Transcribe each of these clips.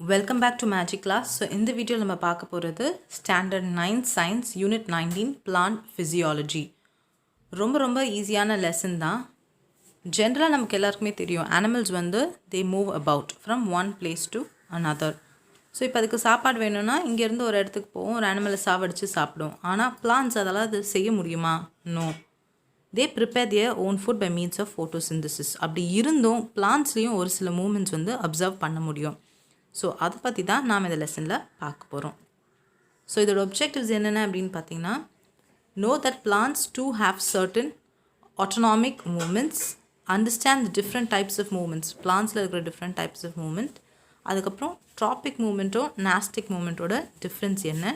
Welcome back to Magic Class. So in the video நம்ம பார்க்க போகிறது Standard 9 Science Unit 19 Plant Physiology. ரொம்ப ஈஸியான லெசன் தான். ஜென்ரலாக நமக்கு எல்லாருக்குமே தெரியும் அனிமல்ஸ் வந்து they move about from one place to another. So இப்போ அதுக்கு சாப்பாடு வேணும்னா இங்கேருந்து ஒரு இடத்துக்கு போவோம், ஒரு அனிமலை சாவடித்து சாப்பிடும். ஆனால் பிளான்ஸ் அதெல்லாம் அது செய்ய முடியுமா? No. they prepare their own food by means of photosynthesis. அப்படி இருந்தும் பிளான்ஸ்லேயும் ஒரு சில மூமெண்ட்ஸ் வந்து அப்சர்வ் பண்ண முடியும். ஸோ அதை பற்றி தான் நாம் இந்த லெசனில் பார்க்க போகிறோம். ஸோ இதோட ஒப்ஜெக்டிவ்ஸ் என்னென்ன அப்படின்னு பார்த்தீங்கன்னா, know that plants too have certain autonomic movements, understand the different types of movements, பிளான்ஸில் இருக்கிற different types of movement, அதுக்கப்புறம் tropic மூமெண்ட்டோ nastic மூமெண்ட்டோட டிஃப்ரென்ஸ் என்ன,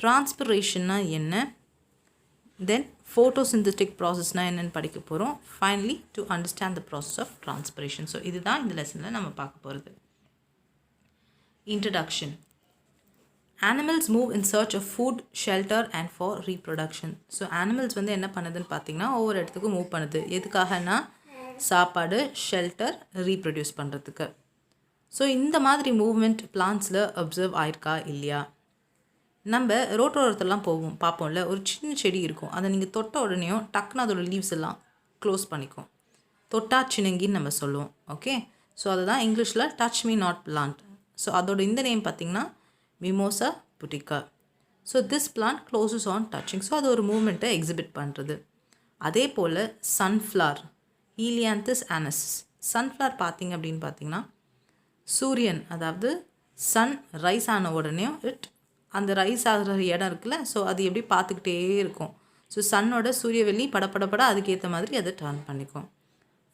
transpirationனா என்ன, தென் photosynthetic ப்ராசஸ்னால் என்னென்னு படிக்க போகிறோம், finally to understand the process of transpiration. So இதுதான் இந்த லெசனில் நம்ம பார்க்க போகிறது. Introduction. Animals move in search of food, shelter and for reproduction. So animals வந்து என்ன பண்ணுதுன்னு பார்த்தீங்கன்னா ஒவ்வொரு இடத்துக்கு மூவ் பண்ணுது. எதுக்காகனா சாப்பாடு, ஷெல்டர், ரீப்ரொடியூஸ் பண்ணுறதுக்கு. ஸோ இந்த மாதிரி மூவ்மெண்ட் பிளான்ஸில் அப்சர்வ் ஆயிருக்கா இல்லையா? நம்ம ரோட்டோரத்துலாம் போவோம், பார்ப்போம்ல, ஒரு சின்ன செடி இருக்கும், அதை நீங்கள் தொட்ட உடனேயும் டக்குன்னு அதோட லீவ்ஸ் எல்லாம் க்ளோஸ் பண்ணிக்கும். தொட்டா சின்னங்கின்னு நம்ம சொல்லுவோம். ஓகே, ஸோ அதுதான் இங்கிலீஷில் touch me not plant. So அதோட இந்த நேம் பார்த்திங்கன்னா Mimosa pudica. So this plant closes on touching. So அது ஒரு மூமெண்ட்டை எக்ஸிபிட் பண்ணுறது. அதே போல் சன்ஃப்ளவர், ஹீலியாந்தஸ் ஆனசிஸ். சன்ஃப்ளவர் பார்த்திங்க அப்படின்னு பார்த்திங்கன்னா சூரியன், அதாவது சன் ரைஸ் ஆன உடனே அந்த ரைஸ் ஆகிற இடம் இருக்குல்ல, ஸோ அது எப்படி பார்த்துக்கிட்டே இருக்கும். ஸோ சன்னோட சூரிய வெளி படப்படப்பட அதுக்கேற்ற மாதிரி அதை டர்ன் பண்ணிக்கும்.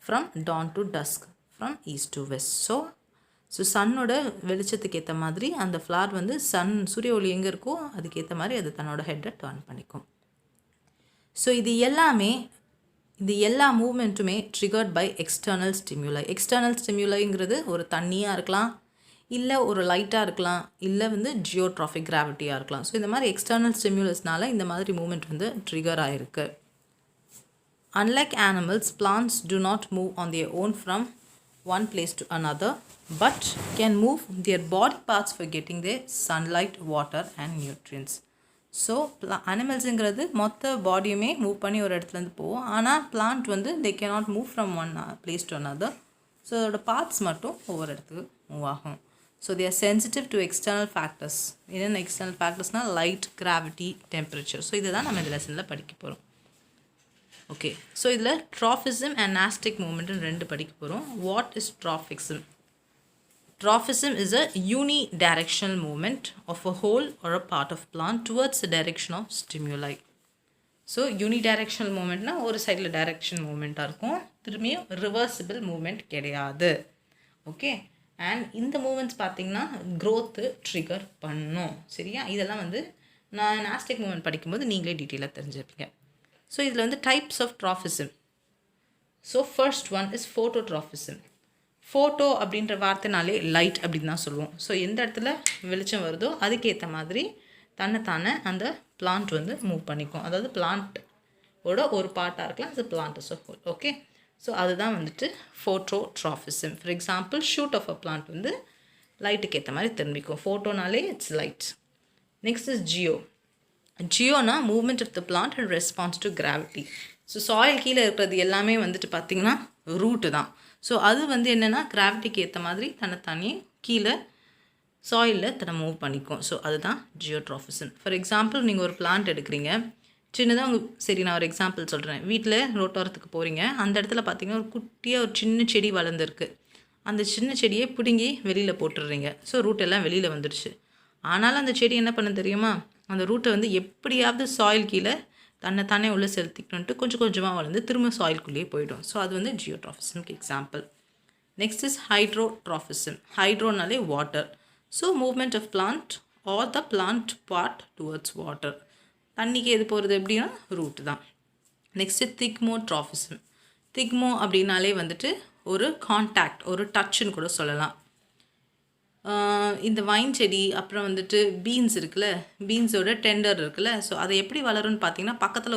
From dawn to dusk, from east to west. So சன்னோட வெளிச்சத்துக்கு ஏற்ற மாதிரி அந்த ஃப்ளார் வந்து சூரிய ஒளி எங்கே இருக்கோ அதுக்கேற்ற மாதிரி அது தன்னோட ஹெட்டை டர்ன் பண்ணிக்கும். ஸோ இது எல்லா மூவ்மெண்ட்டுமே triggered by external stimuli. External ஸ்டிமுலைங்கிறது ஒரு தண்ணியாக இருக்கலாம், இல்லை ஒரு லைட்டாக இருக்கலாம், இல்லை வந்து ஜியோட்ராஃபிக் கிராவிட்டியாக இருக்கலாம். ஸோ இந்த மாதிரி எக்ஸ்டர்னல் ஸ்டிமுலஸ்னால இந்த மாதிரி மூவ்மெண்ட் வந்து ட்ரிகர் ஆகிருக்கு. Unlike animals, plants do not move on their own from one place to another, but can move their body parts for getting their sunlight, water and nutrients. So அனிமல்ஸுங்கிறது மொத்த பாடியுமே move பண்ணி ஒரு இடத்துலேருந்து போகும். ஆனால் பிளான்ட் வந்து they cannot move from one place to another. So அதோட பார்ட்ஸ் மட்டும் ஒவ்வொரு இடத்துக்கு மூவ் ஆகும். So they are sensitive to external factors. என்னென்ன எக்ஸ்டர்னல் ஃபேக்டர்ஸ்னால் லைட், கிராவிட்டி, டெம்பரேச்சர். ஸோ இதை தான் நம்ம இந்த லெசனில் படிக்க போகிறோம். ஓகே, ஸோ இதில் ட்ராஃபிசம் அண்ட் நாஸ்டிக் மூமெண்ட்னு ரெண்டு படிக்க போகிறோம். What is tropism? Trophism is a unidirectional movement of a whole or a part of plant towards the direction of stimuli. So unidirectional movementனா ஒரு சைடில் டைரக்ஷன் மூமெண்ட்டாக இருக்கும், திரும்பியும் ரிவர்சிபிள் மூமெண்ட் கிடையாது. ஓகே, அண்ட் இந்த மூமெண்ட்ஸ் பார்த்திங்கன்னா க்ரோத்து ட்ரிகர் பண்ணும். சரியா? இதெல்லாம் வந்து நான் நாஸ்டிக் மூமெண்ட் படிக்கும்போது நீங்களே டீட்டெயிலாக தெரிஞ்சுப்பீங்க. ஸோ இதில் வந்து types of tropism. So first one is phototropism. Photo அப்படின்ற வார்த்தைனாலே லைட் அப்படின்னு தான் சொல்லுவோம். ஸோ எந்த இடத்துல வெளிச்சம் வருதோ அதுக்கேற்ற மாதிரி தன்னைத்தானே அந்த பிளான்ட் வந்து மூவ் பண்ணிக்கும். அதாவது பிளான்ட்டோட ஒரு பார்ட்டாக இருக்கலாம், அது பிளான்ட் ஸோ ஓகே. ஸோ அதுதான் வந்துட்டு phototropism. For example shoot of a plant வந்து லைட்டுக்கு ஏற்ற மாதிரி திரும்பிக்கும். ஃபோட்டோனாலே இட்ஸ் லைட். நெக்ஸ்ட் இஸ் ஜியோனா movement of the plant and response to gravity. So soil கீழே இருக்கிறது எல்லாமே வந்துட்டு பார்த்திங்கன்னா ரூட்டு தான். ஸோ அது வந்து என்னென்னா கிராவிட்டிக்கு ஏற்ற மாதிரி தன்னைத்தானே கீழே சாயிலில் தன்னை மூவ் பண்ணிக்கும். ஸோ அதுதான் ஜியோட்ராஃபிசம். ஃபார் எக்ஸாம்பிள் நீங்கள் ஒரு பிளான்ட் எடுக்கிறீங்க, சின்னதாக சரி நான் ஒரு எக்ஸாம்பிள் சொல்கிறேன். வீட்டில் ரோட்டோரத்துக்கு போகிறீங்க, அந்த இடத்துல பார்த்திங்கன்னா ஒரு குட்டியாக ஒரு சின்ன செடி வளர்ந்துருக்கு. அந்த சின்ன செடியை பிடுங்கி வெளியில் போட்டுடுறீங்க. ஸோ ரூட் எல்லாம் வெளியில் வந்துடுச்சு. ஆனாலும் அந்த செடி என்ன பண்ண தெரியுமா? அந்த ரூட்டை வந்து எப்படியாவது சாயில் கீழே தன்னைத்தானே உள்ளே செலுத்திக்கணுன்ட்டு கொஞ்சம் கொஞ்சமாக வளர்ந்து திரும்ப சாயில்குள்ளேயே போயிடும். ஸோ அது வந்து ஜியோட்ராஃபிசம்க்கு எக்ஸாம்பிள். Next is hydrotropism. ஹைட்ரோனாலே water. So movement of plant or the plant part towards water. தண்ணிக்கு எது போகிறது எப்படின்னா ரூட் தான். நெக்ஸ்ட்டு திக்மோட்ராஃபிசம். திக்மோ அப்படின்னாலே வந்துட்டு ஒரு கான்டாக்ட், ஒரு டச்சுன்னு கூட சொல்லலாம். இந்த வைன் செடி, அப்புறம் வந்துட்டு பீன்ஸ் இருக்குல்ல, பீன்ஸோட டெண்டர் இருக்குல்ல, ஸோ அதை எப்படி வளரும்னு பார்த்தீங்கன்னா பக்கத்தில்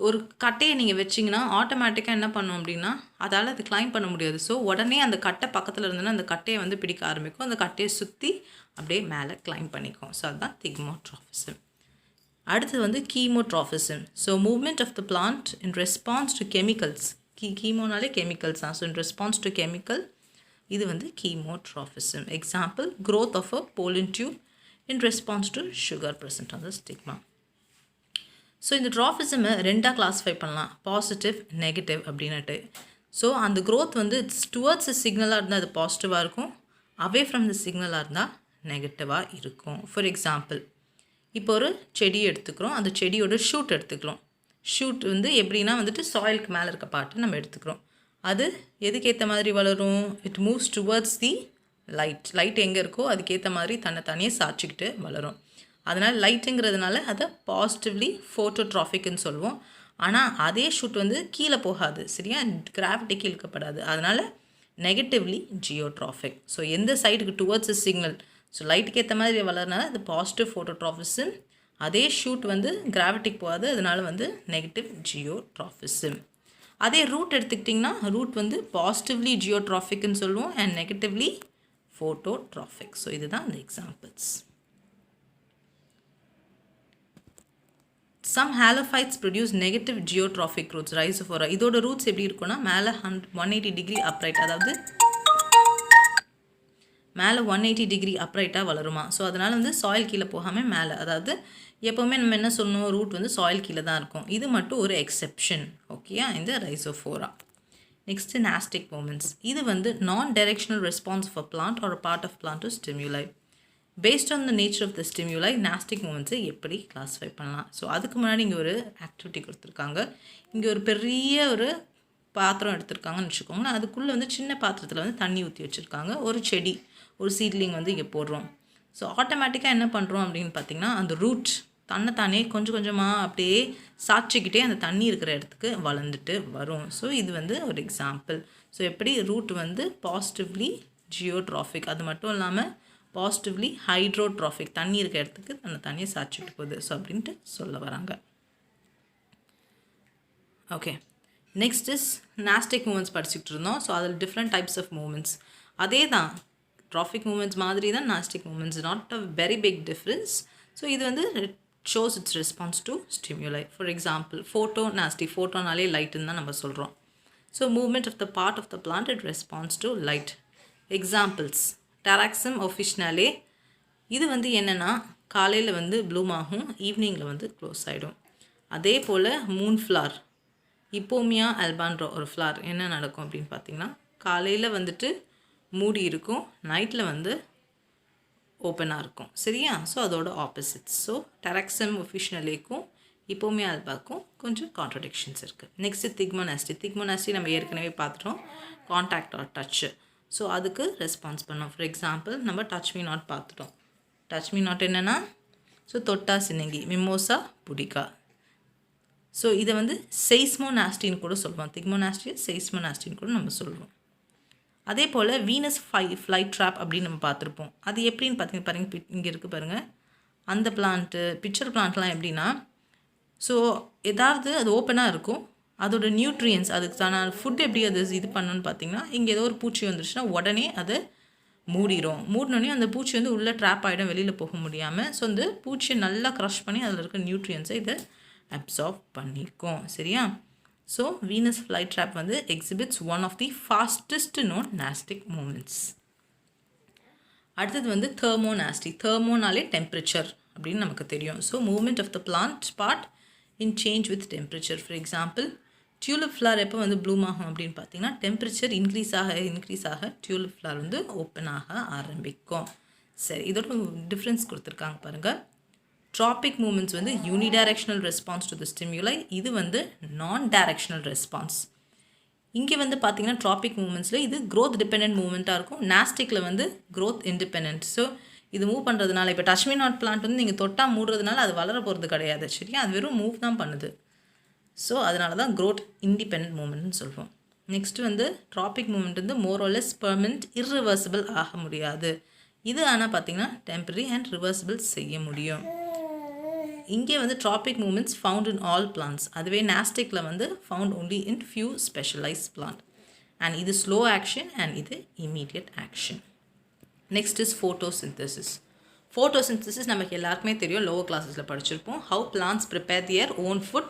ஒரு கட்டையை நீங்கள் வச்சிங்கன்னா ஆட்டோமேட்டிக்காக என்ன பண்ணும் அப்படின்னா அதால் அது கிளைம் பண்ண முடியாது. ஸோ உடனே அந்த கட்டை பக்கத்தில் இருந்ததுன்னா அந்த கட்டையை வந்து பிடிக்க ஆரம்பிக்கும். அந்த கட்டையை சுற்றி அப்படியே மேலே கிளைம் பண்ணிக்கும். ஸோ அதுதான் திக்மோட்ராஃபிசம். அடுத்தது வந்து chemotropism. So movement of the plant in response to chemicals. கீமோனாலே கெமிக்கல்ஸ் தான். So in response to chemical இது வந்து chemotropism. Example growth of a pollen tube in response to sugar present on the stigma. So இந்த ட்ராஃபிசமை ரெண்டாக classify பண்ணலாம், positive negative அப்படின்னுட்டு. So அந்த growth வந்து இட்ஸ் டுவர்ட்ஸ் த சிக்னலாக இருந்தால் அது பாசிட்டிவாக இருக்கும், அவே ஃப்ரம் த சிக்னலாக இருந்தால் நெகட்டிவாக இருக்கும். ஃபார் எக்ஸாம்பிள் இப்போ ஒரு செடி எடுத்துக்கிறோம், அந்த செடியோட ஷூட் எடுத்துக்கலாம். ஷூட் வந்து எப்படின்னா வந்துட்டு சாயிலுக்கு மேலே இருக்க பாட்டு நம்ம எடுத்துக்கிறோம். அது எதுக்கேற்ற மாதிரி வளரும்? It moves towards the light எங்கே இருக்கோ அதுக்கேற்ற மாதிரி தன்னை தானே சாய்ச்சிக்கிட்டு வளரும். அதனால் லைட்டுங்கிறதுனால அதை பாசிட்டிவ்லி ஃபோட்டோட்ராஃபிக்னு சொல்லுவோம். ஆனால் அதே ஷூட் வந்து கீழே போகாது, சரியா, கிராவிட்டிக்கு இழுக்கப்படாது. அதனால் நெகட்டிவ்லி ஜியோட்ராஃபிக். ஸோ எந்த சைடுக்கு டுவர்ட்ஸ் சிக்னல், ஸோ லைட்டுக்கு ஏற்ற மாதிரி வளர்றதுனால அது பாசிட்டிவ் ஃபோட்டோட்ராஃபிசம். அதே ஷூட் வந்து கிராவிட்டிக்கு போகாது, அதனால் வந்து நெகட்டிவ் ஜியோட்ராஃபிசம். அதே ரூட் எடுத்துக்கிட்டிங்கன்னா ரூட் வந்து பாசிட்டிவ்லி ஜியோட்ராஃபிக்னு சொல்லுவோம் அண்ட் நெகட்டிவ்லி ஃபோட்டோட்ராஃபிக். ஸோ இதுதான் அந்த examples. Some halophytes produce negative geotrophic roots, rhizophora. இதோட ரூட்ஸ் எப்படி இருக்குன்னா மேலே 180 டிகிரி அப்ரைட், அதாவது மேலே 180 டிகிரி அப்ரைட்டாக வளருமா. ஸோ அதனால் வந்து சாயில் கீழே போகாமல் மேலே, அதாவது எப்போவுமே நம்ம என்ன சொல்லணும், ரூட் வந்து சாயில் கீழே தான் இருக்கும். இது மட்டும் ஒரு எக்ஸெப்ஷன், ஓகேயா, இந்த ரைசோஃபோரா. Next நாஸ்டிக் moments. இது வந்து non directional response of a plant or part of plant to stimuli. Based on the nature of the stimuli nastic மூமெண்ட்ஸை எப்படி கிளாஸிஃபை பண்ணலாம். ஸோ அதுக்கு முன்னாடி இங்கே ஒரு ஆக்டிவிட்டி கொடுத்துருக்காங்க. இங்கே ஒரு பெரிய ஒரு பாத்திரம் எடுத்திருக்காங்கன்னு வச்சுக்கோங்களேன். அதுக்குள்ளே வந்து சின்ன பாத்திரத்தில் வந்து தண்ணி ஊற்றி வச்சுருக்காங்க. ஒரு செடி, ஒரு சீட்லிங் வந்து இங்கே போடுறோம். ஸோ ஆட்டோமேட்டிக்காக என்ன பண்ணுறோம் அப்படின்னு பார்த்திங்கன்னா அந்த ரூட் தன்னைத்தானே கொஞ்சம் கொஞ்சமாக அப்படியே சாய்ச்சிக்கிட்டே அந்த தண்ணி இருக்கிற இடத்துக்கு வளர்ந்துட்டு வரும். ஸோ இது வந்து ஒரு எக்ஸாம்பிள். ஸோ எப்படி ரூட் வந்து பாசிட்டிவ்லி ஜியோட்ராஃபிக், அது மட்டும் இல்லாமல் பாசிட்டிவ்லி ஹைட்ரோட்ராஃபிக், தண்ணி இருக்க இடத்துக்கு அந்த தண்ணியை சாய்ச்சிட்டு போகுது. ஸோ அப்படின்ட்டு சொல்ல வராங்க. ஓகே, நெக்ஸ்ட் இஸ் நாஸ்டிக் மூமெண்ட்ஸ் படிச்சுக்கிட்டு இருந்தோம். ஸோ அதில் டிஃப்ரெண்ட் டைப்ஸ் ஆஃப் மூமெண்ட்ஸ் அதே தான், ட்ராஃபிக் மூமெண்ட்ஸ் மாதிரி தான் nastic movements, not a very big difference. So இது வந்து shows it's response to stimuli. For example photo nastic, ஃபோட்டோனாலே லைட்டுன்னு தான் நம்ம சொல்கிறோம். So movement of the part of the plant it response to light. Examples டெராக்சம் ஒஃபிஷ்னாலே, இது வந்து என்னென்னா காலையில் வந்து ப்ளூம் ஆகும், ஈவினிங்கில் வந்து க்ளோஸ் ஆகிடும். அதே போல் மூன் ஃப்ளார், இப்போமியா அல்பான்ட்ரோ ஒரு ஃப்ளார், என்ன நடக்கும் அப்படின்னு பார்த்திங்கன்னா காலையில் வந்துட்டு மூடி இருக்கும், நைட்டில் வந்து ஓப்பனாக இருக்கும், சரியா. ஸோ அதோட ஆப்போசிட்ஸ். ஸோ டெராக்சம் ஒஃபிஷ்னலேக்கும் இப்போமியா அல்பாக்கும் கொஞ்சம் கான்ட்ரடிக்ஷன்ஸ் இருக்குது. நெக்ஸ்ட்டு திக்மோனாஸ்டி. திக்மோனாஸ்டி நம்ம ஏற்கனவே பார்த்துட்டோம், கான்டாக்ட் ஆர் டச்சு. ஸோ அதுக்கு ரெஸ்பான்ஸ் பண்ணோம். ஃபார் எக்ஸாம்பிள் நம்ம டச் மீ நாட் பார்த்துட்டோம். டச் மீ நாட் என்னென்னா, ஸோ தொட்டா சின்னங்கி, மிமோசா புடிக்கா. ஸோ இதை வந்து செய்ஸ்மோனாஸ்டின்னு கூட சொல்லுவோம். திக்மோனாஸ்டியை செய்ஸ்மோனாஸ்டின்னு கூட நம்ம சொல்லுவோம். அதே போல் வீனஸ் ஃப்ளைட் ட்ராப் அப்படின்னு நம்ம பார்த்துருப்போம். அது எப்படின்னு பாருங்கள், இங்கே இருக்குது பாருங்கள். அந்த பிளான்ட்டு பிக்சர் பிளான்ட்லாம் எப்படின்னா, ஸோ ஏதாவது அது ஓப்பனாக இருக்கும், அதோட நியூட்ரியன்ஸ் அதுக்கு தான ஃபுட் எப்படி அது இது பண்ணணும்னு பார்த்தீங்கன்னா, இங்கே ஏதோ ஒரு பூச்சி வந்துருச்சுன்னா உடனே அதை மூடினோடனே அந்த பூச்சி வந்து உள்ளே ட்ராப் ஆகிடும், வெளியில் போக முடியாமல். ஸோ அந்த பூச்சியை நல்லா க்ரஷ் பண்ணி அதில் இருக்க நியூட்ரியன்ஸை இதை அப்சார்ப் பண்ணிக்கும், சரியா. ஸோ வீனஸ் ஃப்ளைட் ட்ராப் வந்து exhibits one of the fastest known nastic movements. அடுத்தது வந்து தெர்மோநாஸ்டி. தெர்மோனாலே டெம்பரேச்சர் அப்படின்னு நமக்கு தெரியும். So movement of the plant part in change with temperature. For example tulip flower எப்போ வந்து ப்ளூம் ஆகும் அப்படின்னு பார்த்தீங்கன்னா டெம்பரேச்சர் இன்க்ரீஸ் ஆக டியூலிப் ஃப்ளார் வந்து ஓப்பன் ஆக ஆரம்பிக்கும். சரி, இதோட டிஃப்ரென்ஸ் கொடுத்துருக்காங்க பாருங்கள். ட்ராபிக் மூமெண்ட்ஸ் வந்து unidirectional response to the stimuli, இது வந்து நான் டைரக்ஷனல் ரெஸ்பான்ஸ். இங்கே வந்து பார்த்திங்கன்னா ட்ராபிக் மூமெண்ட்ஸில் இது க்ரோத் டிபெண்ட் மூமெண்ட்டாக இருக்கும், நாஸ்டிக்கில் வந்து க்ரோத் இண்டிபெண்ட். ஸோ இது மூவ் பண்ணுறதுனால இப்போ டச் மீ நாட் பிளான்ட் வந்து நீங்கள் தொட்டால் மூடுறதுனால அது வளர போகிறது கிடையாது, சரியா, அது வெறும் மூவ் தான் பண்ணுது. ஸோ அதனால தான் க்ரோத் இண்டிபெண்ட் மூமெண்ட்னு சொல்லுவோம். நெக்ஸ்ட்டு வந்து ட்ராபிக் மூமெண்ட் வந்து மோரோலெஸ் பெர்மனெண்ட் இர்ரிவர்சிபிள் ஆக முடியாது. இது ஆனால் பார்த்திங்கன்னா டெம்பரரி அண்ட் ரிவர்சிபிள் செய்ய முடியும். இங்கே வந்து tropic movements found in all plants. அதுவே Nasticல வந்து found only in few specialized plant. And இது slow action and இது immediate action. Next is photosynthesis. Photosynthesis நமக்கு எல்லாருக்குமே தெரியும், lower classesல படிச்சிருப்போம். How plants prepare their own food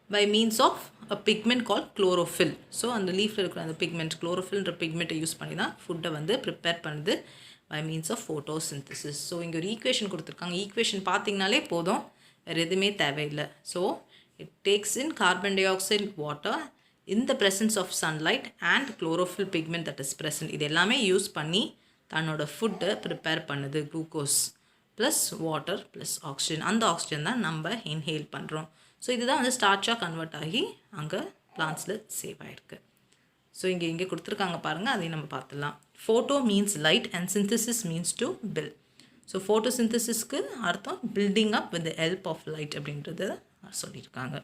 by means of a pigment called chlorophyll. So அந்த leafல இருக்கிற அந்த pigment, chlorophyllன்ற pigment use பண்ணி தான் ஃபுட்டை வந்து ப்ரிப்பேர் பண்ணுது by means of photosynthesis. So இங்கே ஒரு ஈக்குவேஷன் கொடுத்துருக்காங்க. ஈக்குவேஷன் பார்த்தீங்கனாலே போதும், வேறு எதுவுமே தேவையில்லை. So it takes in carbon dioxide, water in the presence of sunlight and chlorophyll pigment that is present. இது எல்லாமே யூஸ் பண்ணி தன்னோட ஃபுட்டை ப்ரிப்பேர் பண்ணுது. Glucose plus water plus oxygen. அந்த ஆக்சிஜன் தான் நம்ம இன்ஹேல் பண்ணுறோம். ஸோ இதுதான் வந்து ஸ்டார்ச்சாக கன்வெர்ட் ஆகி அங்கே பிளான்ஸில் சேவ் ஆகிருக்கு. ஸோ இங்கே கொடுத்துருக்காங்க பாருங்கள், அதையும் நம்ம பார்த்துடலாம். Photo means light and synthesis means to build. So ஃபோட்டோசிந்தசிஸ்க்கு அர்த்தம் building up with the help of light அப்படின்றத சொல்லியிருக்காங்க.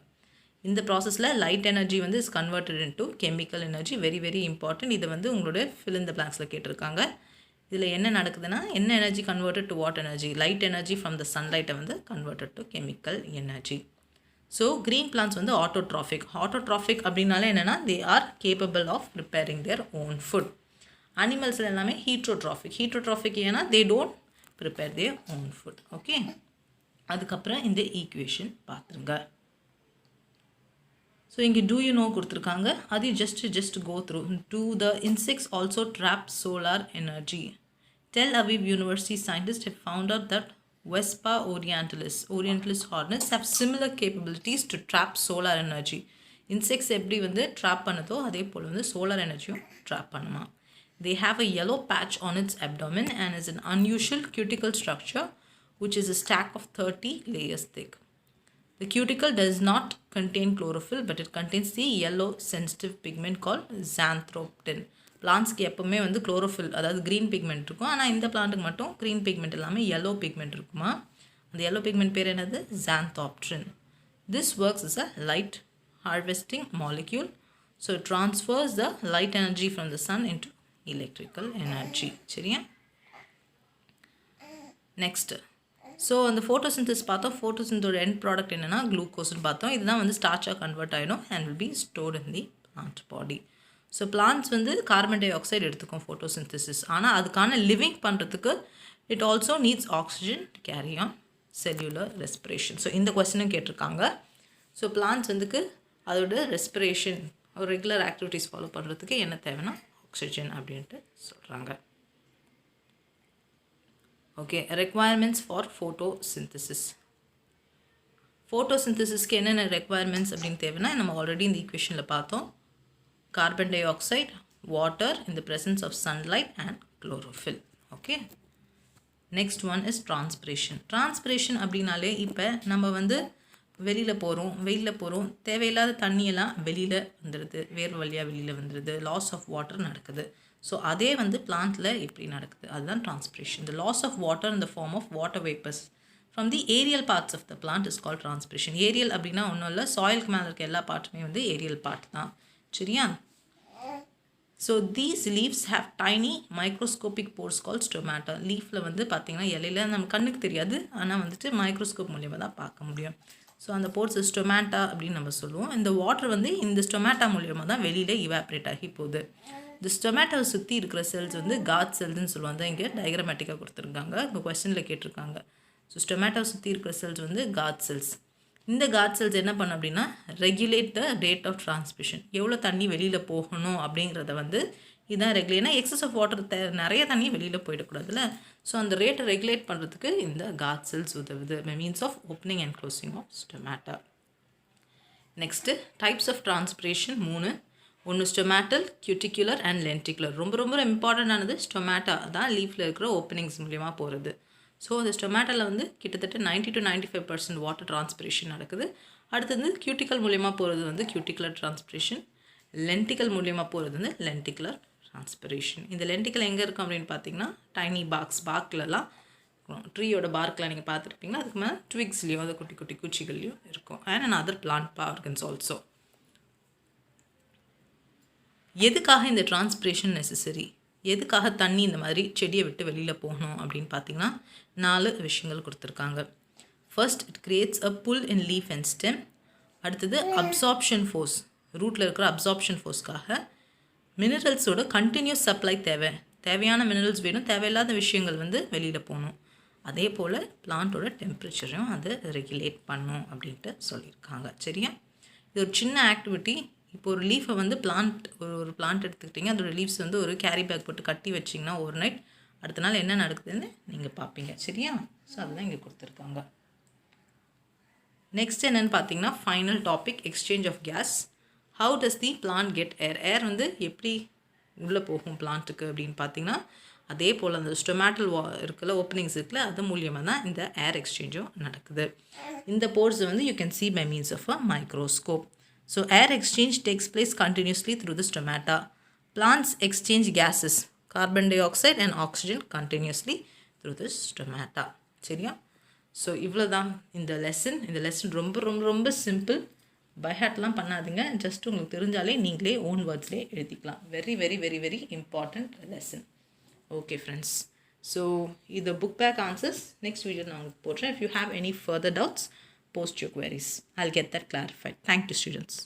இந்த ப்ராசஸில் லைட் எனர்ஜி வந்து is converted into chemical energy. Very very important. இதை வந்து உங்களோட ஃபில் இன் த பிளாங்க்ஸில் கேட்டிருக்காங்க. இதில் என்ன நடக்குதுன்னா, என்ன energy converted to what energy? Light energy from the சன்லைட்டை வந்து converted to chemical energy. So green plants வந்து ஆட்டோட்ராஃபிக். ஆட்டோட்ராஃபிக் அப்படின்னாலே என்னென்னா, they are capable of preparing their own food. அனிமல்ஸில் எல்லாமே ஹீட்ரோட்ராஃபிக். ஹீட்ரோட்ராஃபிக் ஏன்னா they don't prepare their own food. Okay, அதுக்கப்புறம் இந்த ஈக்குவேஷன் பார்த்துருங்க. ஸோ இங்கே டூ யூ நோ கொடுத்துருக்காங்க, அது just go through. To the insects also trap solar energy. Tel Aviv University scientists have found out that Vespa orientalis hornets have similar capabilities to trap solar energy. Insects எப்படி வந்து drop பண்ணுதோ அதே போல் வந்து solar எனர்ஜியும் drop பண்ணுமா. They have a yellow patch on its abdomen and is an unusual cuticle structure which is a stack of 30 layers thick. The cuticle does not contain chlorophyll but it contains the yellow sensitive pigment called xanthopsin. பிளான்ஸ்க்கு எப்போவுமே வந்து chlorophyll, அதாவது green pigment இருக்கும். ஆனால் இந்த பிளான்ட்டுக்கு மட்டும் green pigment இல்லாமல் yellow pigment இருக்குமா. அந்த yellow பிக்மெண்ட் பேர் என்னது? xanthopsin. This works as a light harvesting molecule. So it transfers the light energy from the sun into electrical energy. சரியா? நெக்ஸ்ட், ஸோ அந்த ஃபோட்டோசிந்தசிஸ் பார்த்தோம். ஃபோட்டோசிந்தோட எண்ட் ப்ராடக்ட் என்னென்னா குளுக்கோஸ்ன்னு பார்த்தோம். இதுதான் வந்து ஸ்டார்ச்சாக கன்வெர்ட் ஆகிடும் and will be stored in the plant body. So plans வந்து carbon di oxide எடுத்துக்கும் ஃபோட்டோசிந்தசிஸ். ஆனால் அதுக்கான லிவிங் பண்ணுறதுக்கு it also needs oxygen to carry on cellular respiration. So இந்த கொஸ்டினும் கேட்டிருக்காங்க. ஸோ பிளான்ஸ் வந்துக்கு அதோட ரெஸ்பிரேஷன், ஒரு ரெகுலர் ஆக்டிவிட்டீஸ் ஃபாலோ பண்ணுறதுக்கு என்ன தேவைன்னா ஆக்சிஜன் அப்படின்ட்டு சொல்கிறாங்க. Okay, requirements for photosynthesis. ஃபோட்டோசிந்தசிஸ்க்கு என்னென்ன ரெக்வயர்மெண்ட்ஸ் அப்படின்னு தேவைன்னா நம்ம ஆல்ரெடி இந்த ஈக்குவேஷனில் பார்த்தோம். Carbon dioxide, water in the presence of sunlight and chlorophyll. Okay. Next one is transpiration. Transpiration அப்படின்னாலே இப்போ நம்ம வந்து வெளியில் போகிறோம், தேவையில்லாத தண்ணியெல்லாம் வெளியில் வந்துடுது, வேறு வழியாக வெளியில் வந்துடுது, லாஸ் ஆஃப் வாட்டர் நடக்குது. ஸோ அதே வந்து பிளான்ட்டில் எப்படி நடக்குது, அதுதான் transpiration. The loss of water in the form of water vapors from the aerial parts of the plant is called transpiration. Aerial அப்படின்னா ஒன்றும் இல்லை, சாயிலுக்கு மேலே இருக்க எல்லா பார்ட்டுமே வந்து ஏரியல் பார்ட் தான். சரியா? So these leaves have tiny microscopic pores called stomata. லீஃபில் வந்து பார்த்திங்கன்னா இலையில நம்ம கண்ணுக்கு தெரியாது, ஆனால் வந்துட்டு மைக்ரோஸ்கோப் மூலியமாக தான் பார்க்க முடியும். ஸோ அந்த போர்ஸ் ஸ்டொமேட்டா அப்படின்னு நம்ம சொல்லுவோம். இந்த வாட்டர் வந்து இந்த ஸ்டொமேட்டா மூலியமாக தான் வெளியில் இவாப்ரேட் ஆகி போகுது. இந்த ஸ்டொமேட்டோவை சுற்றி இருக்கிற செல்ஸ் வந்து காட் செல்ஸ்ன்னு சொல்லுவாங்க. இங்கே டயக்ராமேட்டிக்காக கொடுத்துருக்காங்க, இப்போ கொஸ்டினில் கேட்டிருக்காங்க. ஸோ ஸ்டொமேட்டோவை சுற்றி இருக்கிற செல்ஸ் வந்து காட் செல்ஸ். இந்த காட் செல்ஸ் என்ன பண்ண அப்படின்னா regulate the rate of transmission. எவ்வளோ தண்ணி வெளியில் போகணும் அப்படிங்கிறத வந்து இதுதான் ரெகுலேட். ஏன்னா எக்ஸஸ் ஆஃப் வாட்டர் நிறைய தண்ணி வெளியில் போயிடக்கூடாதுல்ல. ஸோ அந்த ரேட்டை ரெகுலேட் பண்ணுறதுக்கு இந்த காட் செல்ஸ் உதவுது by means of opening and closing of stomata. Next types of transpiration 3. ஒன்று ஸ்டொமேட்டல், கியூட்டிகுலர் அண்ட் லென்டிகுலர். ரொம்ப இம்பார்ட்டண்டானது ஸ்டொமேட்டா தான், லீஃபில் இருக்கிற ஓப்பனிங்ஸ் மூலியமாக போகிறது. ஸோ அந்த ஸ்டொமேட்டோவில் வந்து கிட்டத்தட்ட 90 to 95% வாட்டர் டிரான்ஸ்பிரேஷன் நடக்குது. அடுத்து வந்து கியூட்டிக்கல் மூலியமாக போகிறது வந்து கியூட்டிகுலர் டிரான்ஸ்பிரேஷன், லென்டிக்கல் மூலியமாக போகிறது வந்து லென்டிகுலர் டிரான்ஸ்பிரேஷன். இந்த லென்டிக்கல் எங்கே இருக்கும் அப்படின்னு பார்த்தீங்கன்னா டைனி பார்க்லலாம், ட்ரீயோட பார்க்கில் நீங்கள் பார்த்துருப்பீங்க. அதுக்கு மேலே ட்விக்ஸ்லேயும் அது குட்டி குட்டி குச்சிகள்லையும் இருக்கும். And other plant organs also. எதுக்காக இந்த டிரான்ஸ்பிரேஷன் நெசசரி, எதுக்காக தண்ணி இந்த மாதிரி செடியை விட்டு வெளியில் போகணும் அப்படின்னு பார்த்தீங்கன்னா 4 விஷயங்கள் கொடுத்துருக்காங்க. First it creates a pull in leaf and stem. அடுத்தது அப்சார்ப்ஷன் ஃபோர்ஸ், ரூட்டில் இருக்கிற அப்சார்ப்ஷன் ஃபோர்ஸ்க்காக மினரல்ஸோட கண்டினியூஸ் சப்ளை தேவையான மினரல்ஸ் வேணும், தேவையில்லாத விஷயங்கள் வந்து வெளியில் போகணும். அதே போல் பிளான்ட்டோட டெம்பரேச்சரையும் அது ரெகுலேட் பண்ணும் அப்படின்ட்டு சொல்லியிருக்காங்க. சரியா? இது ஒரு சின்ன ஆக்டிவிட்டி. இப்போ ஒரு லீஃபை வந்து ஒரு பிளான்ட் எடுத்துக்கிட்டிங்க, அதோட லீவ்ஸ் வந்து ஒரு கேரி பேக் போட்டு கட்டி வச்சிங்கன்னா ஓவர் நைட், அடுத்த நாள் என்ன நடக்குதுன்னு நீங்கள் பார்ப்பீங்க. சரியா? ஸோ அதுதான் இங்கே கொடுத்துருக்காங்க. நெக்ஸ்ட் என்னென்னு பார்த்தீங்கன்னா final topic, exchange of gas. How does the plant get air? Air வந்து எப்படி உள்ளே போகும் பிளான்ட்டுக்கு அப்படின்னு பார்த்தீங்கன்னா, அதே போல் அந்த ஸ்டொமேட்டல் இருக்குல்ல, ஓப்பனிங்ஸ் இருக்குல்ல, அது மூலியமாக தான் இந்த ஏர் எக்ஸ்சேஞ்சும் நடக்குது. இந்த போர்ஸை வந்து you can see by means of a microscope. So air exchange takes place continuously through the stomata. Plants exchange gases, carbon dioxide and oxygen continuously through the stomata. சரியா? ஸோ இவ்வளோ தான் இந்த லெசன் ரொம்ப ரொம்ப ரொம்ப சிம்பிள். பை ஹார்ட்லாம் பண்ணாதீங்க, just உங்களுக்கு தெரிஞ்சாலே நீங்களே ஓன் வேர்ட்ஸ்லேயே எழுதிக்கலாம். Very very very very important lesson. Okay friends, so இது book back answers next video நான் உங்களுக்கு போடுறேன். If you have any further doubts, post your queries. I'll get that clarified. Thank you, students.